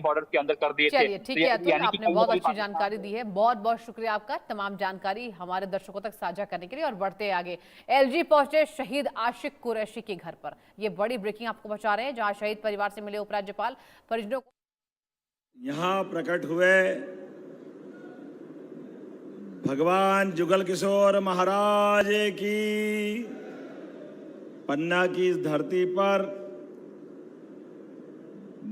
Border के अंदर कर दिए थे। चलिए ठीक है अतुल, यानी कि आपने बहुत अच्छी जानकारी दी है। बहुत बहुत शुक्रिया आपका तमाम जानकारी हमारे दर्शकों तक साझा करने के लिए। और बढ़ते आगे, एलजी पहुंचे शहीद आशिक कुरैशी के घर पर। ये बड़ी ब्रेकिंग आपको बता रहे हैं, जहां शहीद परिवार से मिले उपराज्यपाल, परिजनों को यहाँ प्रकट हुए भगवान जुगल किशोर महाराज की पन्ना की इस धरती पर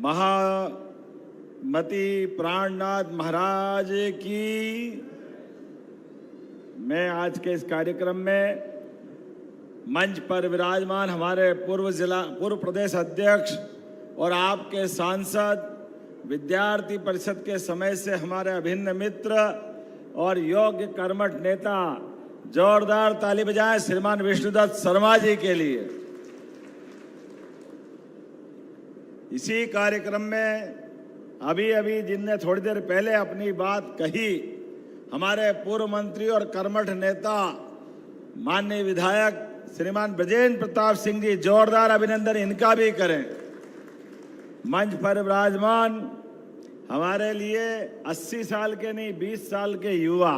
महामती प्राणनाथ महाराज की मैं आज के इस कार्यक्रम में मंच पर विराजमान हमारे पूर्व प्रदेश अध्यक्ष और आपके सांसद, विद्यार्थी परिषद के समय से हमारे अभिन्न मित्र और योग्य कर्मठ नेता, जोरदार ताली बजाएं श्रीमान विष्णुदत्त शर्मा जी के लिए। इसी कार्यक्रम में अभी जिनने थोड़ी देर पहले अपनी बात कही, हमारे पूर्व मंत्री और कर्मठ नेता माननीय विधायक श्रीमान ब्रजेंद्र प्रताप सिंह जी, जोरदार अभिनंदन इनका भी करें। मंच पर विराजमान हमारे लिए 80 साल के नहीं 20 साल के युवा,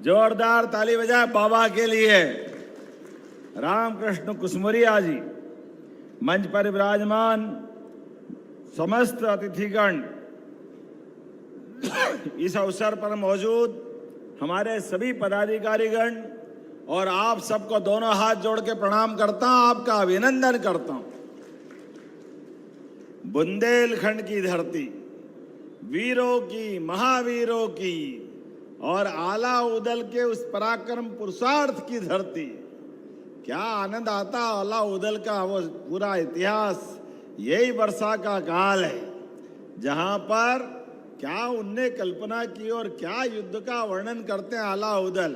जोरदार ताली बजाए बाबा के लिए। रामकृष्ण कुसमुरिया जी, मंच पर विराजमान समस्त अतिथिगण, इस अवसर पर मौजूद हमारे सभी पदाधिकारीगण और आप सबको दोनों हाथ जोड़ के प्रणाम करता हूं, आपका अभिनंदन करता हूं। बुंदेलखंड की धरती, वीरों की, महावीरों की और आला उदल के उस पराक्रम पुरुषार्थ की धरती। क्या आनंद आता आला उदल का वो पूरा इतिहास। यही वर्षा का काल है जहां पर क्या उनने कल्पना की और क्या युद्ध का वर्णन करते हैं आला उदल।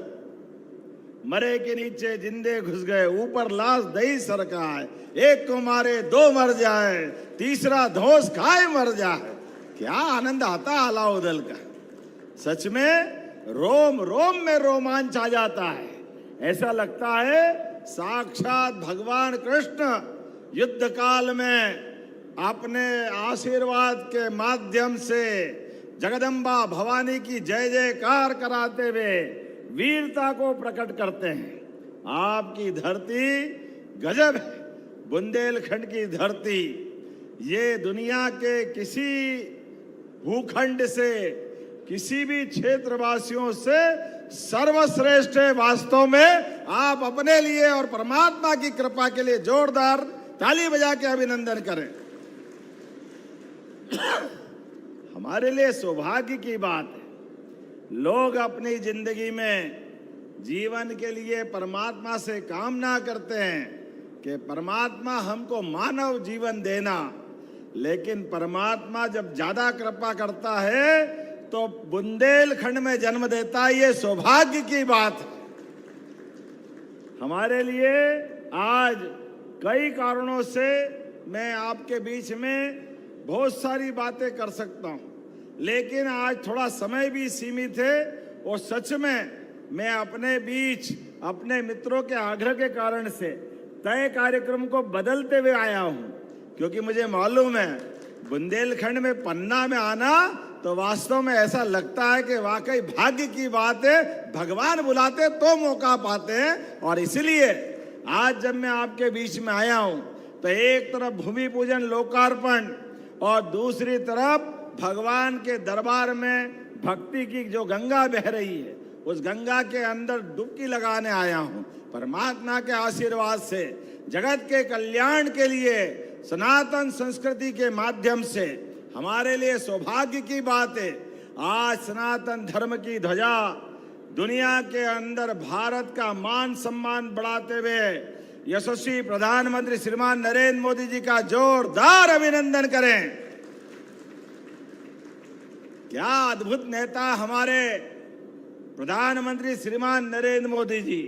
मरे के नीचे जिंदे घुस गए, ऊपर लाश दही सरकाए, एक को मारे दो मर जाए, तीसरा धौंस खाए मर जाए। क्या आनंद आता आला उदल का। सच में रोम रोम में रोमांच आ जाता है। ऐसा लगता है साक्षात भगवान कृष्ण युद्ध काल में अपने आशीर्वाद के माध्यम से जगदम्बा भवानी की जय जयकार कराते हुए वीरता को प्रकट करते हैं। आपकी धरती गजब है। बुंदेलखंड की धरती ये दुनिया के किसी भूखंड से, किसी भी क्षेत्रवासियों से सर्वश्रेष्ठ है। वास्तव में आप अपने लिए और परमात्मा की कृपा के लिए जोरदार ताली बजा के अभिनंदन करें। हमारे लिए सौभाग्य की बात है। लोग अपनी जिंदगी में जीवन के लिए परमात्मा से कामना करते हैं कि परमात्मा हमको मानव जीवन देना, लेकिन परमात्मा जब ज्यादा कृपा करता है तो बुंदेलखंड में जन्म देता है। ये सौभाग्य की बात है। हमारे लिए आज कई कारणों से मैं आपके बीच में बहुत सारी बातें कर सकता हूं, लेकिन आज थोड़ा समय भी सीमित है और सच में मैं अपने बीच अपने मित्रों के आग्रह के कारण से तय कार्यक्रम को बदलते हुए आया हूं, क्योंकि मुझे मालूम है बुंदेलखंड में पन्ना में आना तो वास्तव में ऐसा लगता है कि वाकई भाग्य की बात है। भगवान बुलाते तो मौका पाते हैं। और इसलिए आज जब मैं आपके बीच में आया हूं तो एक तरफ भूमि पूजन लोकार्पण और दूसरी तरफ भगवान के दरबार में भक्ति की जो गंगा बह रही है उस गंगा के अंदर डुबकी लगाने आया हूं। परमात्मा के आशीर्वाद से जगत के कल्याण के लिए सनातन संस्कृति के माध्यम से हमारे लिए सौभाग्य की बात है। आज सनातन धर्म की ध्वजा दुनिया के अंदर भारत का मान सम्मान बढ़ाते हुए यशस्वी प्रधानमंत्री श्रीमान नरेंद्र मोदी जी का जोरदार अभिनंदन करें। क्या अद्भुत नेता हमारे प्रधानमंत्री श्रीमान नरेंद्र मोदी जी,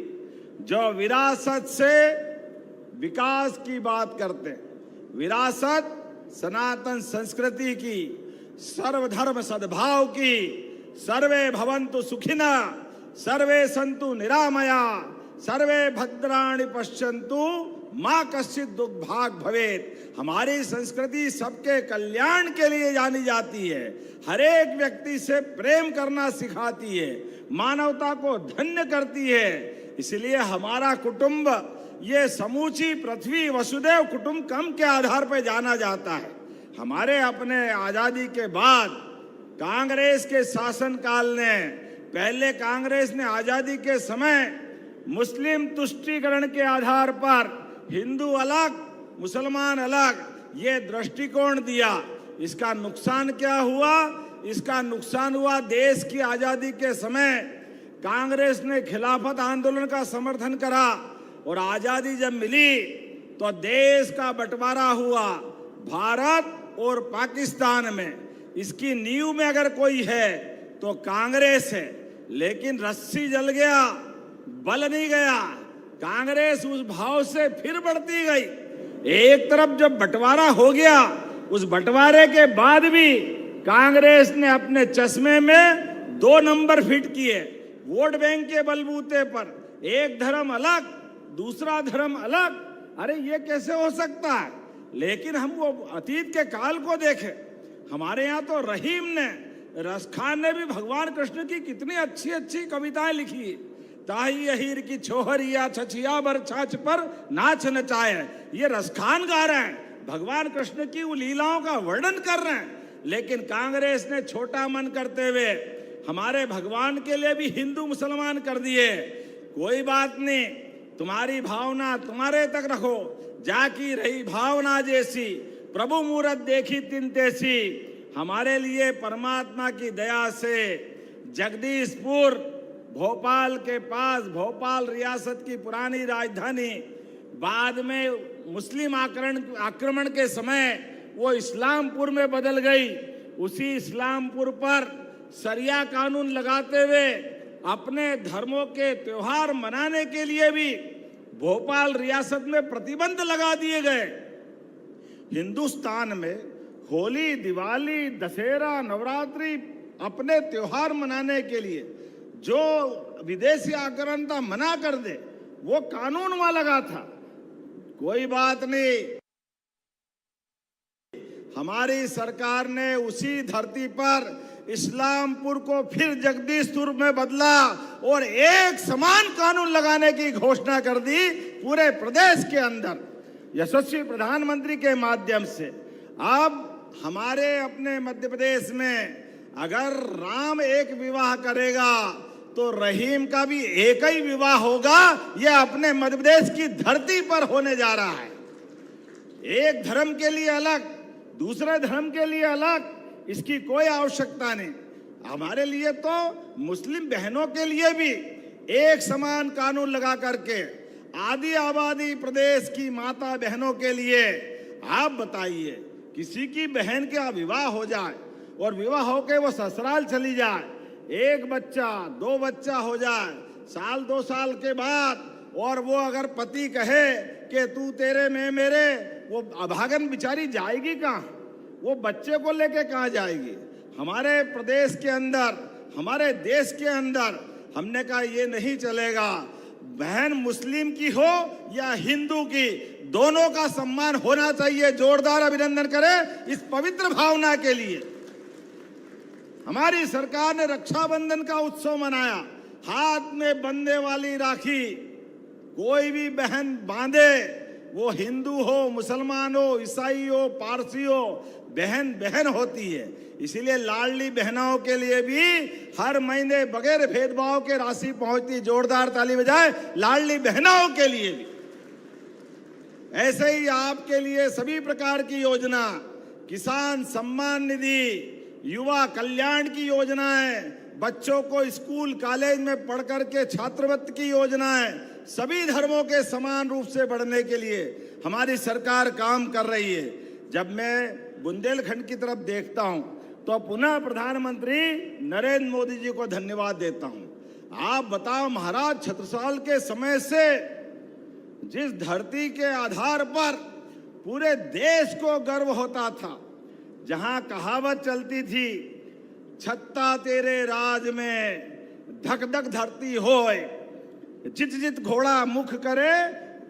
जो विरासत से विकास की बात करते हैं। विरासत सनातन संस्कृति की, सर्वधर्म सद्भाव की, सर्वे भवन्तु सुखिनः, सर्वे सन्तु निरामया, सर्वे भद्राणि पश्यन्तु माँ कश्चित दुर्भाग भवेत। हमारी संस्कृति सबके कल्याण के लिए जानी जाती है, हर एक व्यक्ति से प्रेम करना सिखाती है, मानवता को धन्य करती है। इसलिए हमारा कुटुंब, ये समूची पृथ्वी वसुदेव कुटुंबकम के आधार पर जाना जाता है। हमारे अपने आजादी के बाद कांग्रेस के शासनकाल ने, पहले कांग्रेस ने आजादी के समय मुस्लिम तुष्टीकरण के आधार पर हिंदू अलग मुसलमान अलग ये दृष्टिकोण दिया। इसका नुकसान क्या हुआ? इसका नुकसान हुआ देश की आजादी के समय कांग्रेस ने खिलाफत आंदोलन का समर्थन करा और आजादी जब मिली तो देश का बंटवारा हुआ भारत और पाकिस्तान में। इसकी नींव में अगर कोई है तो कांग्रेस है, लेकिन रस्सी जल गया, बल नहीं गया। कांग्रेस उस भाव से फिर बढ़ती गई। एक तरफ जब बंटवारा हो गया, उस बंटवारे के बाद भी कांग्रेस ने अपने चश्मे में 2 नंबर फिट किए, वोट बैंक के बलबूते पर। एक धर्म अलग, दूसरा धर्म अलग। अरे ये कैसे हो सकता है? लेकिन हम वो अतीत के काल को देखें। हमारे यहाँ तो रहीम ने, रस खान ने भी भगवान कृष्ण की कितनी अच्छी अच्छी कविताएं लिखी। ताही अहीर की छोहरिया छछिया बर छाछ पर नाच नचाए। ये रस खान गा रहे हैं, भगवान कृष्ण की वो लीलाओं का वर्णन कर रहे हैं। लेकिन कांग्रेस ने छोटा मन करते हुए हमारे भगवान के लिए भी हिंदू मुसलमान कर दिए। कोई बात नहीं, तुम्हारी भावना तुम्हारे तक रखो, जाकी रही भावना जैसी, प्रभु मूरत देखी तिन तैसी। हमारे लिए परमात्मा की दया से जगदीशपुर भोपाल के पास, भोपाल रियासत की पुरानी राजधानी, बाद में मुस्लिम आक्रमण के समय वो इस्लामपुर में बदल गई। उसी इस्लामपुर पर शरिया कानून लगाते हुए अपने धर्मों के त्योहार मनाने के लिए भी भोपाल रियासत में प्रतिबंध लगा दिए गए। हिंदुस्तान में होली, दिवाली, दशहरा, नवरात्रि अपने त्योहार मनाने के लिए जो विदेशी आक्रांता मना कर दे, वो कानून वहां लगा था। कोई बात नहीं, हमारी सरकार ने उसी धरती पर इस्लामपुर को फिर जगदीशपुर में बदला और एक समान कानून लगाने की घोषणा कर दी पूरे प्रदेश के अंदर, यशस्वी प्रधानमंत्री के माध्यम से। अब हमारे अपने मध्य प्रदेश में अगर राम एक विवाह करेगा तो रहीम का भी एक ही विवाह होगा। यह अपने मध्य प्रदेश की धरती पर होने जा रहा है। एक धर्म के लिए अलग, दूसरे धर्म के लिए अलग, इसकी कोई आवश्यकता नहीं। हमारे लिए तो मुस्लिम बहनों के लिए भी एक समान कानून लगा करके, आदि आबादी प्रदेश की माता बहनों के लिए, आप बताइए, किसी की बहन का विवाह हो जाए और विवाह होके वो ससुराल चली जाए, एक बच्चा, 2 बच्चा हो जाए, साल 2 साल के बाद, और वो अगर पति कहे कि तू तेरे मैं मेरे, वो अभागन बिचारी जाएगी कहाँ? वो बच्चे को लेके कहाँ जाएगी? हमारे प्रदेश के अंदर, हमारे देश के अंदर हमने कहा ये नहीं चलेगा। बहन मुस्लिम की हो या हिंदू की, दोनों का सम्मान होना चाहिए। जोरदार अभिनंदन करें इस पवित्र भावना के लिए। हमारी सरकार ने रक्षाबंधन का उत्सव मनाया, हाथ में बंधने वाली राखी कोई भी बहन बांधे, वो हिंदू हो, मुसलमान हो, ईसाई हो, पारसी हो, बहन बहन होती है। इसीलिए लाडली बहनों के लिए भी हर महीने बगैर भेदभाव के राशि पहुंचती। जोरदार ताली बजाए लाडली बहनों के लिए भी। ऐसे ही आपके लिए सभी प्रकार की योजना, किसान सम्मान निधि, युवा कल्याण की योजनाएं, बच्चों को स्कूल कॉलेज में पढ़ करके छात्रवृत्ति की योजनाएं, सभी धर्मों के समान रूप से बढ़ने के लिए हमारी सरकार काम कर रही है। जब मैं बुंदेलखंड की तरफ देखता हूं तो पुनः प्रधानमंत्री नरेंद्र मोदी जी को धन्यवाद देता हूं। आप बताओ, महाराज छत्रसाल के समय से जिस धरती के आधार पर पूरे देश को गर्व होता था, जहां कहावत चलती थी, छत्ता तेरे राज में धक धक धरती होए, जित जित घोड़ा मुख करे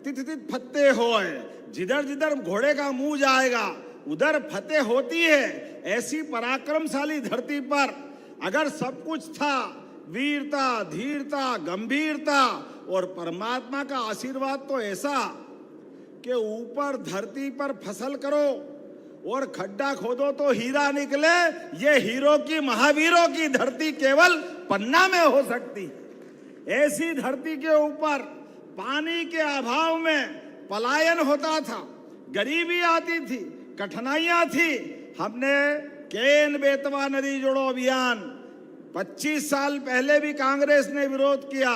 तित फत्ते होए, जिधर जिधर घोड़े का मुंह जाएगा उधर फतेह होती है। ऐसी पराक्रमशाली धरती पर अगर सब कुछ था, वीरता, धीरता, गंभीरता और परमात्मा का आशीर्वाद तो ऐसा कि ऊपर धरती पर फसल करो और खड्डा खोदो तो हीरा निकले, ये हीरो की, महावीरों की धरती केवल पन्ना में हो सकती। ऐसी धरती के ऊपर पानी के अभाव में पलायन होता था, गरीबी आती थी, कठिनाइयां थी। हमने केन बेतवा नदी जोड़ो अभियान 25 साल पहले भी कांग्रेस ने विरोध किया।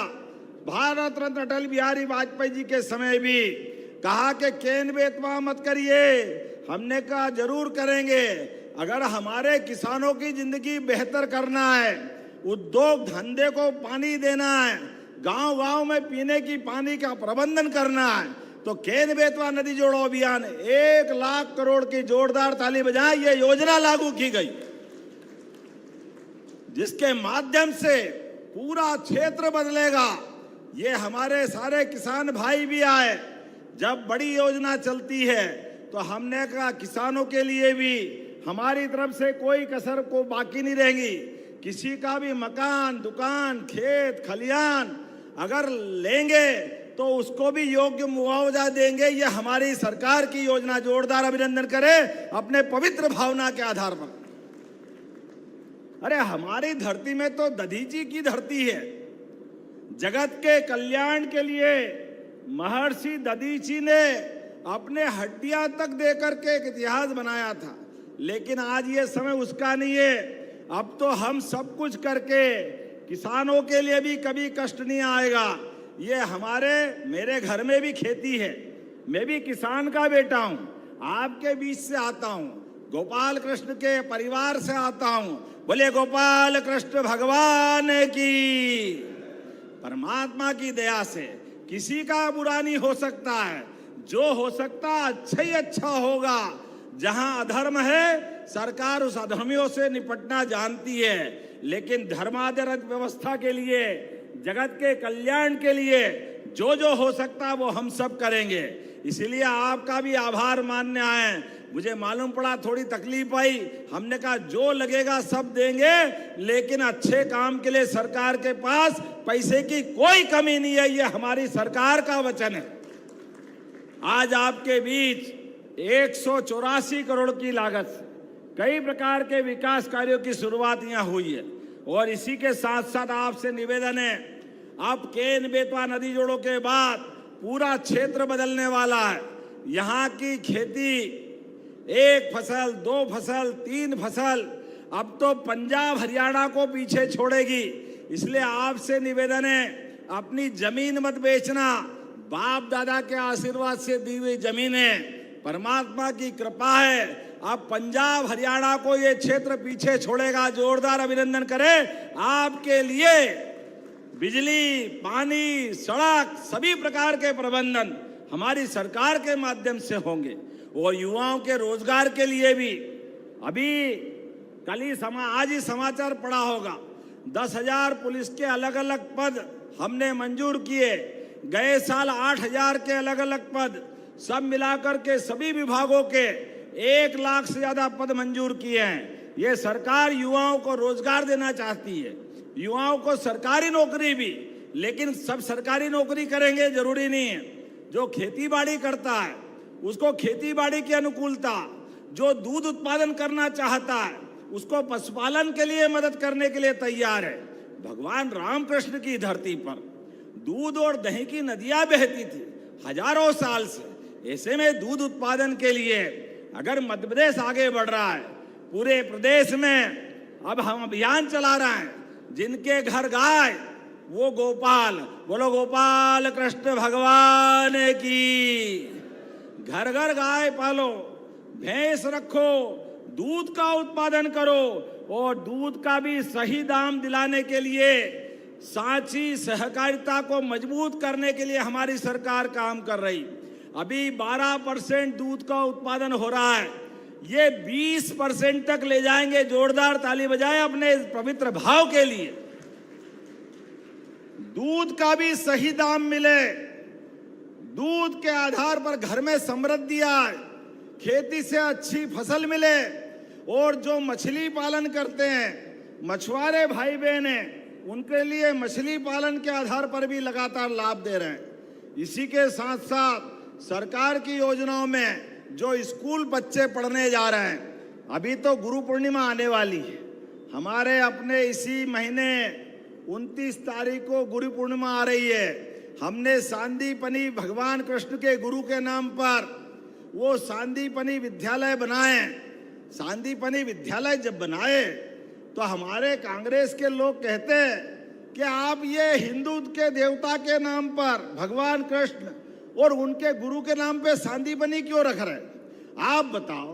भारत रत्न अटल बिहारी वाजपेयी जी के समय भी कहा कि केन बेतवा मत करिए। हमने कहा जरूर करेंगे। अगर हमारे किसानों की जिंदगी बेहतर करना है, उद्योग धंधे को पानी देना है, गांव-गांव में पीने की पानी का प्रबंधन करना है, तो केन बेतवा नदी जोड़ो अभियान 1 लाख करोड़ की जोरदार ताली बजाएं, ये योजना लागू की गई, जिसके माध्यम से पूरा क्षेत्र बदलेगा। ये हमारे सारे किसान भाई भी आए। जब बड़ी योजना चलती है तो हमने कहा किसानों के लिए भी हमारी तरफ से कोई कसर को बाकी नहीं रहेगी। किसी का भी मकान, दुकान, खेत, खलियान अगर लेंगे तो उसको भी योग्य मुआवजा देंगे। ये हमारी सरकार की योजना। जोरदार अभिनंदन करें अपने पवित्र भावना के आधार पर। अरे हमारी धरती में तो दधीची की धरती है। जगत के कल्याण के लिए महर्षि दधीची ने अपने हड्डियां तक देकर के एक इतिहास बनाया था, लेकिन आज ये समय उसका नहीं है। अब तो हम सब कुछ करके किसानों के लिए भी कभी कष्ट नहीं आएगा। ये मेरे घर में भी खेती है, मैं भी किसान का बेटा हूं, आपके बीच से आता हूं, गोपाल कृष्ण के परिवार से आता हूं। बोले गोपाल कृष्ण भगवान की। परमात्मा की दया से किसी का बुरा नहीं हो सकता है। जो हो सकता अच्छा ही अच्छा होगा। जहां अधर्म है सरकार उस अधर्मियों से निपटना जानती है, लेकिन धर्माधर्म व्यवस्था के लिए, जगत के कल्याण के लिए जो जो हो सकता वो हम सब करेंगे। इसीलिए आपका भी आभार मानने आए। मुझे मालूम पड़ा थोड़ी तकलीफ आई, हमने कहा जो लगेगा सब देंगे, लेकिन अच्छे काम के लिए सरकार के पास पैसे की कोई कमी नहीं है। ये हमारी सरकार का वचन है। आज आपके बीच 184 करोड़ की लागत से कई प्रकार के विकास कार्यों की शुरुआत यहाँ हुई है। और इसी के साथ साथ आपसे निवेदन है, अब केन बेतवा नदी जोड़ों के बाद पूरा क्षेत्र बदलने वाला है। यहाँ की खेती 1 फसल, 2 फसल, 3 फसल अब तो पंजाब हरियाणा को पीछे छोड़ेगी। इसलिए आपसे निवेदन है, अपनी जमीन मत बेचना। बाप दादा के आशीर्वाद से दी हुई जमीन है, परमात्मा की कृपा है। अब पंजाब हरियाणा को ये क्षेत्र पीछे छोड़ेगा। जोरदार अभिनंदन करें। आपके लिए बिजली, पानी, सड़क, सभी प्रकार के प्रबंधन हमारी सरकार के माध्यम से होंगे। और युवाओं के रोजगार के लिए भी अभी आज ही समाचार पड़ा होगा, 10,000 पुलिस के अलग अलग पद हमने मंजूर किए। गए साल 8,000 के अलग अलग पद, सब मिलाकर के सभी विभागों के 1 लाख से ज्यादा पद मंजूर किए हैं। ये सरकार युवाओं को रोजगार देना चाहती है, युवाओं को सरकारी नौकरी भी। लेकिन सब सरकारी नौकरी करेंगे जरूरी नहीं है। जो खेती बाड़ी करता है उसको खेती बाड़ी की अनुकूलता, जो दूध उत्पादन करना चाहता है उसको पशुपालन के लिए मदद करने के लिए तैयार है। भगवान रामकृष्ण की धरती पर दूध और दही की नदियां बहती थी हजारों साल से। ऐसे में दूध उत्पादन के लिए अगर मध्य प्रदेश आगे बढ़ रहा है, पूरे प्रदेश में अब हम अभियान चला रहे हैं, जिनके घर गाय वो गोपाल। बोलो गोपाल कृष्ण भगवान की। घर घर गाय पालो, भैंस रखो, दूध का उत्पादन करो। और दूध का भी सही दाम दिलाने के लिए सांची सहकारिता को मजबूत करने के लिए हमारी सरकार काम कर रही। अभी 12% दूध का उत्पादन हो रहा है, ये 20% तक ले जाएंगे। जोरदार ताली बजाएं अपने इस पवित्र भाव के लिए। दूध का भी सही दाम मिले, दूध के आधार पर घर में समृद्धि आए, खेती से अच्छी फसल मिले, और जो मछली पालन करते हैं मछुआरे भाई बहन हैं, उनके लिए मछली पालन के आधार पर भी लगातार लाभ दे रहे हैं। इसी के साथ साथ सरकार की योजनाओं में जो स्कूल बच्चे पढ़ने जा रहे हैं, अभी तो गुरु पूर्णिमा आने वाली है, हमारे अपने इसी महीने 29 तारीख को गुरु पूर्णिमा आ रही है। हमने सांदीपनी भगवान कृष्ण के गुरु के नाम पर वो सांदीपनी विद्यालय बनाए। सांदीपनी विद्यालय जब बनाए तो हमारे कांग्रेस के लोग कहते हैं कि आप ये हिंदू के देवता के नाम पर भगवान कृष्ण और उनके गुरु के नाम पे सांदीपनी क्यों रख रहे हैं? आप बताओ,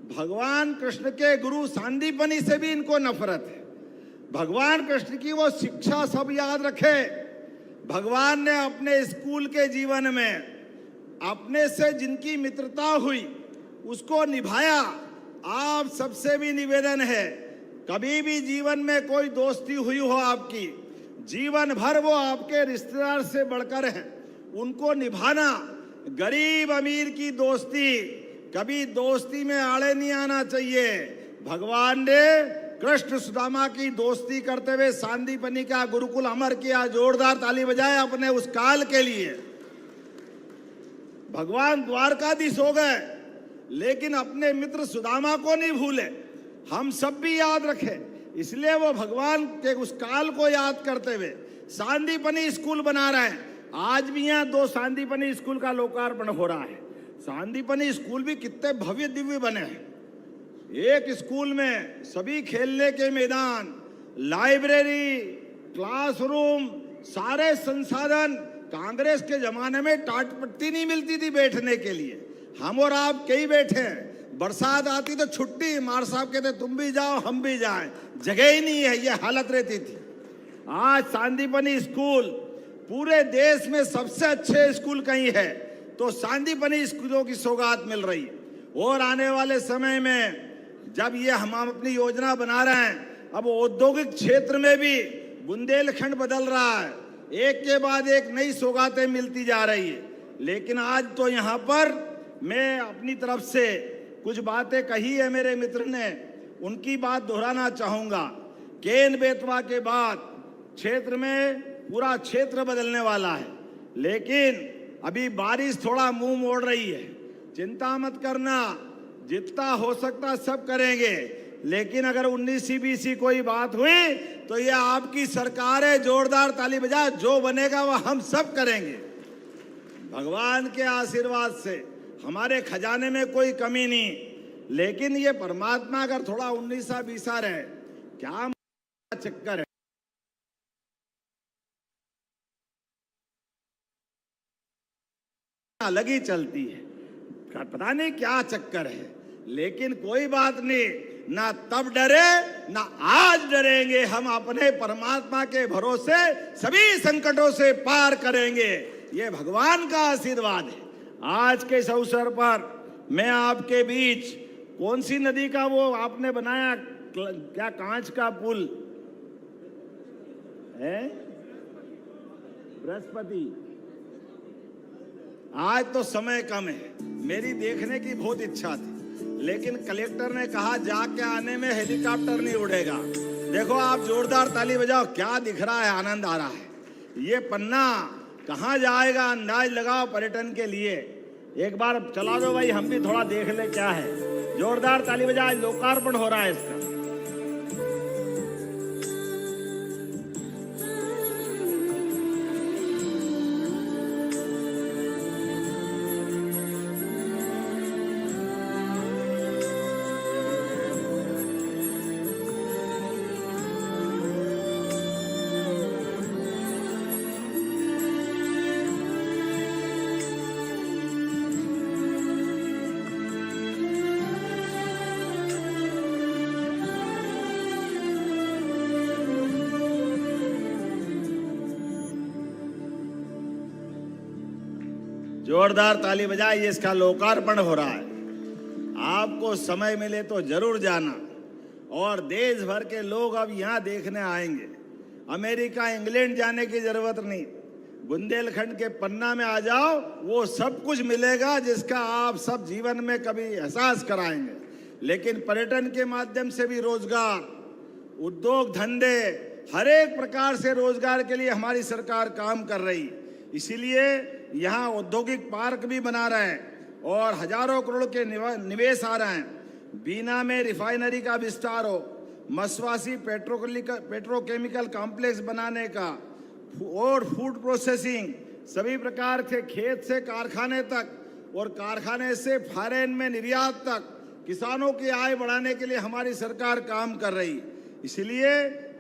भगवान कृष्ण के गुरु सांदीपनी से भी इनको नफरत है। भगवान कृष्ण की वो शिक्षा सब याद रखे। भगवान ने अपने स्कूल के जीवन में अपने से जिनकी मित्रता हुई उसको निभाया। आप सबसे भी निवेदन है, कभी भी जीवन में कोई दोस्ती हुई हो आपकी, जीवन भर वो आपके रिश्तेदार से बढ़कर है, उनको निभाना। गरीब अमीर की दोस्ती, कभी दोस्ती में आड़े नहीं आना चाहिए। भगवान ने कृष्ण सुदामा की दोस्ती करते हुए सांदीपनी का गुरुकुल अमर किया। जोरदार ताली बजाए अपने उस काल के लिए। भगवान द्वारकाधीश हो गए, लेकिन अपने मित्र सुदामा को नहीं भूले। हम सब भी याद रखें, इसलिए वो भगवान के उस काल को याद करते हुए सांदीपनी स्कूल बना रहे हैं। आज भी यहाँ 2 सांदीपनी स्कूल का लोकार्पण हो रहा है। सांदीपनी स्कूल भी कितने भव्य दिव्य बने हैं। एक स्कूल में सभी खेलने के मैदान, लाइब्रेरी, क्लासरूम, सारे संसाधन। कांग्रेस के जमाने में टाट पट्टी नहीं मिलती थी बैठने के लिए, हम और आप कई बैठे हैं। बरसात आती तो छुट्टी, मार साहब कहते तुम भी जाओ हम भी जाएं, जगह ही नहीं है, ये हालत रहती थी। आज सांदीपनी स्कूल पूरे देश में सबसे अच्छे स्कूल कहीं है तो सांदीपनी स्कूलों की सौगात मिल रही है। और आने वाले समय में जब ये हम अपनी योजना बना रहे हैं, अब औद्योगिक क्षेत्र में भी बुंदेलखंड बदल रहा है, एक के बाद एक नई सौगातें मिलती जा रही है। लेकिन आज तो यहाँ पर मैं अपनी तरफ से कुछ बातें कही है मेरे मित्र ने, उनकी बात दोहराना चाहूँगा। केन बेतवा के बाद क्षेत्र में पूरा क्षेत्र बदलने वाला है, लेकिन अभी बारिश थोड़ा मुंह मोड़ रही है। चिंता मत करना, जितना हो सकता सब करेंगे, लेकिन अगर 19-20 कोई बात हुई तो ये आपकी सरकार है। जोरदार ताली बजा, जो बनेगा वह हम सब करेंगे। भगवान के आशीर्वाद से हमारे खजाने में कोई कमी नहीं, लेकिन ये परमात्मा अगर थोड़ा 19-20 रहे, क्या चक्कर है? अलग ही चलती है, पता नहीं क्या चक्कर है, लेकिन कोई बात नहीं। ना तब डरे ना आज डरेंगे, हम अपने परमात्मा के भरोसे सभी संकटों से पार करेंगे। ये भगवान का आशीर्वाद है। आज के इस अवसर पर मैं आपके बीच कौन सी नदी का वो आपने बनाया, क्या कांच का पुल है? बृहस्पति। आज तो समय कम है, मेरी देखने की बहुत इच्छा थी, लेकिन कलेक्टर ने कहा जाके आने में हेलीकॉप्टर नहीं उड़ेगा। देखो आप जोरदार ताली बजाओ, क्या दिख रहा है, आनंद आ रहा है। ये पन्ना कहाँ जाएगा अंदाज लगाओ पर्यटन के लिए। एक बार चला दो भाई, हम भी थोड़ा देख ले क्या है। जोरदार ताली बजा, आज लोकार्पण हो रहा है इसका। जोरदार ताली बजाइए, इसका लोकार्पण हो रहा है। आपको समय मिले तो जरूर जाना, और देश भर के लोग अब यहाँ देखने आएंगे। अमेरिका, इंग्लैंड जाने की जरूरत नहीं, बुंदेलखंड के पन्ना में आ जाओ, वो सब कुछ मिलेगा जिसका आप सब जीवन में कभी एहसास कराएंगे। लेकिन पर्यटन के माध्यम से भी रोजगार, उद्योग धंधे, हर एक प्रकार से रोजगार के लिए हमारी सरकार काम कर रही। इसीलिए यहाँ औद्योगिक पार्क भी बना रहे हैं और हजारों करोड़ के निवेश आ रहे हैं। बीना में रिफाइनरी का विस्तार हो, मसवासी पेट्रोकेमिकल कॉम्प्लेक्स बनाने का और फूड प्रोसेसिंग, सभी प्रकार के खेत से कारखाने तक और कारखाने से फॉरेन में निर्यात तक किसानों की आय बढ़ाने के लिए हमारी सरकार काम कर रही। इसलिए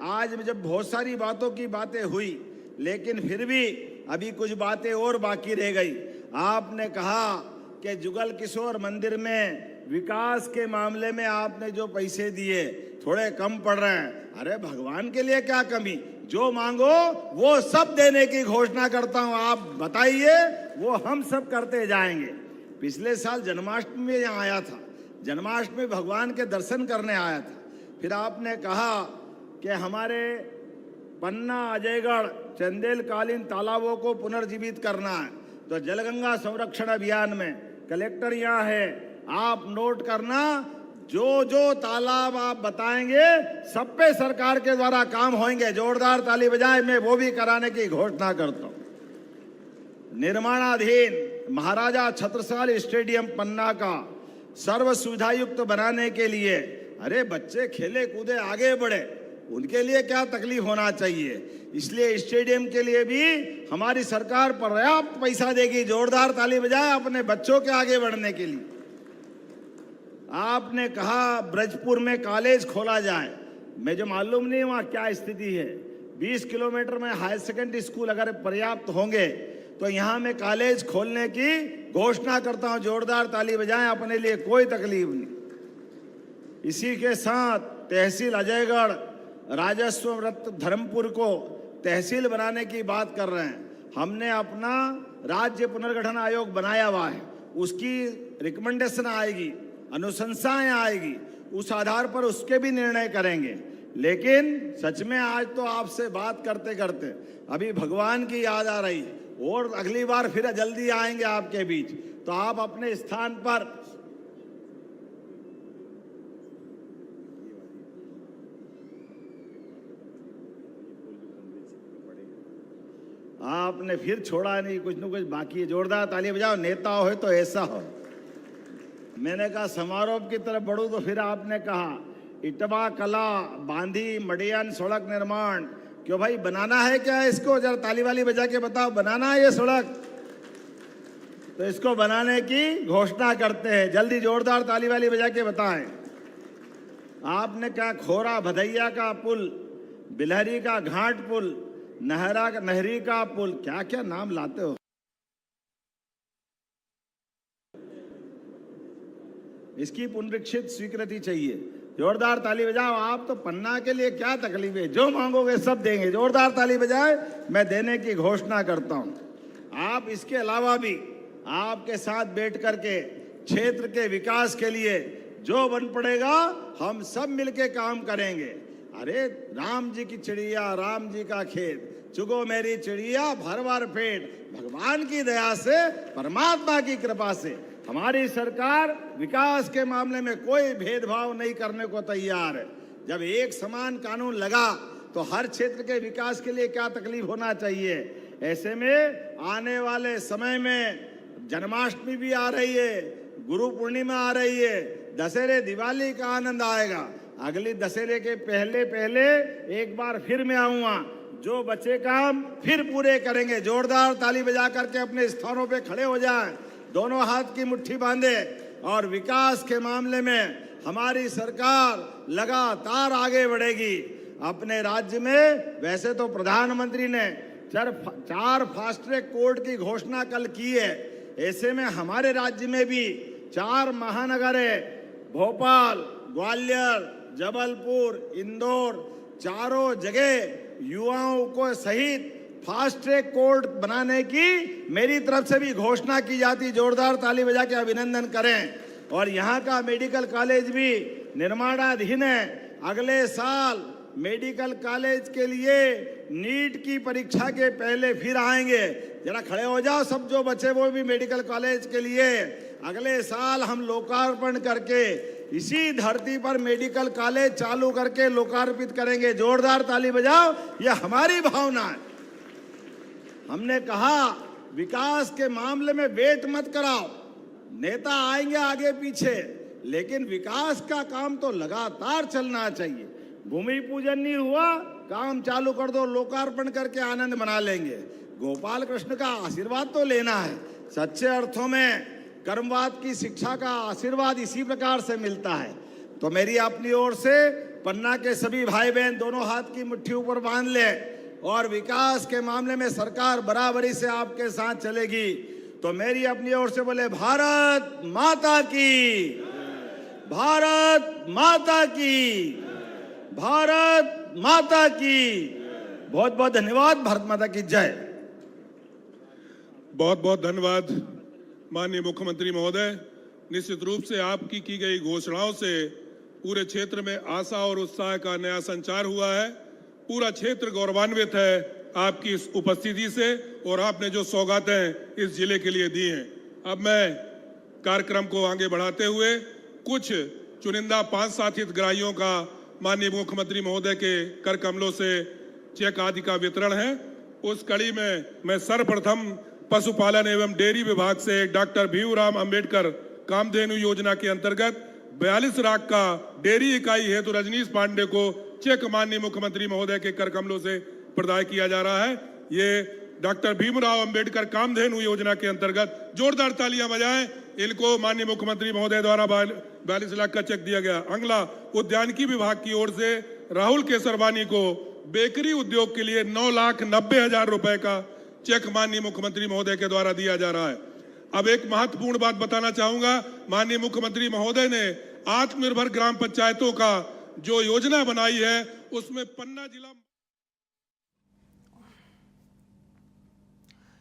आज जब बहुत सारी बातें हुई, लेकिन फिर भी अभी कुछ बातें और बाकी रह गई। आपने कहा कि जुगल किशोर मंदिर में विकास के मामले में आपने जो पैसे दिए थोड़े कम पड़ रहे हैं। अरे भगवान के लिए क्या कमी, जो मांगो वो सब देने की घोषणा करता हूं। आप बताइए, वो हम सब करते जाएंगे। पिछले साल जन्माष्टमी में यहाँ आया था, जन्माष्टमी भगवान के दर्शन करने आया था। फिर आपने कहा कि हमारे पन्ना, अजयगढ़, चंदेल कालीन तालाबों को पुनर्जीवित करना है, तो जलगंगा संरक्षण अभियान में कलेक्टर यहाँ है, आप नोट करना, जो जो तालाब आप बताएंगे सब पे सरकार के द्वारा काम होंगे। जोरदार ताली बजाएं, मैं वो भी कराने की घोषणा करता हूं। निर्माणाधीन महाराजा छत्रसाल स्टेडियम पन्ना का सर्व सुविधायुक्त बनाने के लिए, अरे बच्चे खेले कूदे आगे बढ़े, उनके लिए क्या तकलीफ होना चाहिए। इसलिए स्टेडियम के लिए भी हमारी सरकार पर्याप्त पैसा देगी। जोरदार ताली बजाएं अपने बच्चों के आगे बढ़ने के लिए। आपने कहा ब्रजपुर में कॉलेज खोला जाए, मुझे मालूम नहीं वहाँ क्या स्थिति है। 20 किलोमीटर में हायर सेकेंडरी स्कूल अगर पर्याप्त होंगे तो यहाँ में कॉलेज खोलने की घोषणा करता हूँ। जोरदार ताली बजाएं, अपने लिए कोई तकलीफ नहीं। इसी के साथ तहसील अजयगढ़, राजस्व वृत्त धर्मपुर को तहसील बनाने की बात कर रहे हैं। हमने अपना राज्य पुनर्गठन आयोग बनाया हुआ है, उसकी रिकमेंडेशन आएगी, अनुशंसाएं आएगी, उस आधार पर उसके भी निर्णय करेंगे। लेकिन सच में आज तो आपसे बात करते करते अभी भगवान की याद आ रही है, और अगली बार फिर जल्दी आएंगे आपके बीच, तो आप अपने स्थान पर आपने फिर छोड़ा नहीं, कुछ न कुछ बाकी है। जोरदार ताली बजाओ, नेता हो तो ऐसा हो। मैंने कहा समारोह की तरफ बढ़ूं तो फिर आपने कहा इटवा कला, बांधी, मडियान सड़क निर्माण, क्यों भाई बनाना है क्या इसको? जरा ताली वाली बजा के बताओ, बनाना है ये सड़क? तो इसको बनाने की घोषणा करते हैं, जल्दी जोरदार ताली वाली बजा के बताएं। आपने कहा खोरा भदैया का पुल, बिलहरी का घाट पुल, नहरी का पुल, क्या क्या नाम लाते हो। इसकी पुनरीक्षित स्वीकृति चाहिए। जोरदार ताली बजाओ। आप तो पन्ना के लिए क्या तकलीफ है, जो मांगोगे सब देंगे। जोरदार ताली बजाए, मैं देने की घोषणा करता हूं। आप इसके अलावा भी आपके साथ बैठ करके क्षेत्र के विकास के लिए जो बन पड़ेगा हम सब मिलके काम करेंगे। अरे राम जी की चिड़िया, राम जी का खेत, चुगो मेरी चिड़िया भर भर पेट। भगवान की दया से, परमात्मा की कृपा से हमारी सरकार विकास के मामले में कोई भेदभाव नहीं करने को तैयार है। जब एक समान कानून लगा तो हर क्षेत्र के विकास के लिए क्या तकलीफ होना चाहिए। ऐसे में आने वाले समय में जन्माष्टमी भी आ रही है, गुरु पूर्णिमा आ रही है, दशहरे दिवाली का आनंद आएगा। अगली दशहरे के पहले पहले एक बार फिर मैं आऊंगा, जो बचे काम फिर पूरे करेंगे। जोरदार ताली बजा करके अपने स्थानों पे खड़े हो जाएं, दोनों हाथ की मुट्ठी बांधे, और विकास के मामले में हमारी सरकार लगातार आगे बढ़ेगी। अपने राज्य में वैसे तो प्रधानमंत्री ने 4 फास्ट ट्रैक कोर्ट की घोषणा कल की है। ऐसे में हमारे राज्य में भी 4 महानगर है, भोपाल, ग्वालियर, जबलपुर, इंदौर, चारों जगह युवाओं को सहित फास्ट ट्रैक कोर्ट बनाने की मेरी तरफ से भी घोषणा की जाती। जोरदार ताली बजा के अभिनंदन करें। और यहाँ का मेडिकल कॉलेज भी निर्माणाधीन है। अगले साल मेडिकल कॉलेज के लिए नीट की परीक्षा के पहले फिर आएंगे। जरा खड़े हो जाओ सब जो बचे वो भी मेडिकल कॉलेज के लिए अगले साल हम लोकार्पण करके इसी धरती पर मेडिकल कॉलेज चालू करके लोकार्पित करेंगे। जोरदार ताली बजाओ, यह हमारी भावना है। हमने कहा विकास के मामले में वेट मत कराओ, नेता आएंगे आगे पीछे, लेकिन विकास का काम तो लगातार चलना चाहिए। भूमि पूजन नहीं हुआ, काम चालू कर दो, लोकार्पण करके आनंद मना लेंगे। गोपाल कृष्ण का आशीर्वाद तो लेना है। सच्चे अर्थों में कर्मवाद की शिक्षा का आशीर्वाद इसी प्रकार से मिलता है। तो मेरी अपनी ओर से पन्ना के सभी भाई बहन दोनों हाथ की मुट्ठी ऊपर बांध ले और विकास के मामले में सरकार बराबरी से आपके साथ चलेगी। तो मेरी अपनी ओर से बोले भारत माता की, भारत माता की, भारत माता की। बहुत बहुत धन्यवाद। भारत माता की जय। बहुत बहुत धन्यवाद माननीय मुख्यमंत्री महोदय। निश्चित रूप से आपकी की गई घोषणाओं से पूरे क्षेत्र में आशा और उत्साह का नया संचार हुआ है। पूरा क्षेत्र गौरवान्वित है आपकी इस उपस्थिति से और आपने जो सौगातें इस जिले के लिए दी हैं। अब मैं कार्यक्रम को आगे बढ़ाते हुए कुछ चुनिंदा 5-7 हितग्राहियों का माननीय मुख्यमंत्री महोदय के कर कमलों से चेक आदि का वितरण है। उस कड़ी में मैं सर्वप्रथम पशुपालन एवं डेयरी विभाग से डॉक्टर भीमराव अंबेडकर कामधेनु योजना के अंतर्गत 42 लाख का डेयरी इकाई हेतु रजनीश पांडे को चेक माननीय मुख्यमंत्री महोदय के कर कमलों से प्रदान किया जा रहा है। ये डॉक्टर भीमराव अंबेडकर कामधेनु योजना के अंतर्गत जोरदार तालियां बजाएं। इनको माननीय मुख्यमंत्री महोदय द्वारा 42 लाख का चेक दिया गया। अगला उद्यानिकी विभाग की ओर से राहुल केसरवानी को बेकरी उद्योग के लिए 9,90,000 रुपए का चेक माननीय मुख्यमंत्री महोदय के द्वारा दिया जा रहा है। अब एक महत्वपूर्ण बात बताना चाहूंगा। माननीय मुख्यमंत्री महोदय ने आत्मनिर्भर ग्राम पंचायतों का जो योजना बनाई है उसमें पन्ना जिला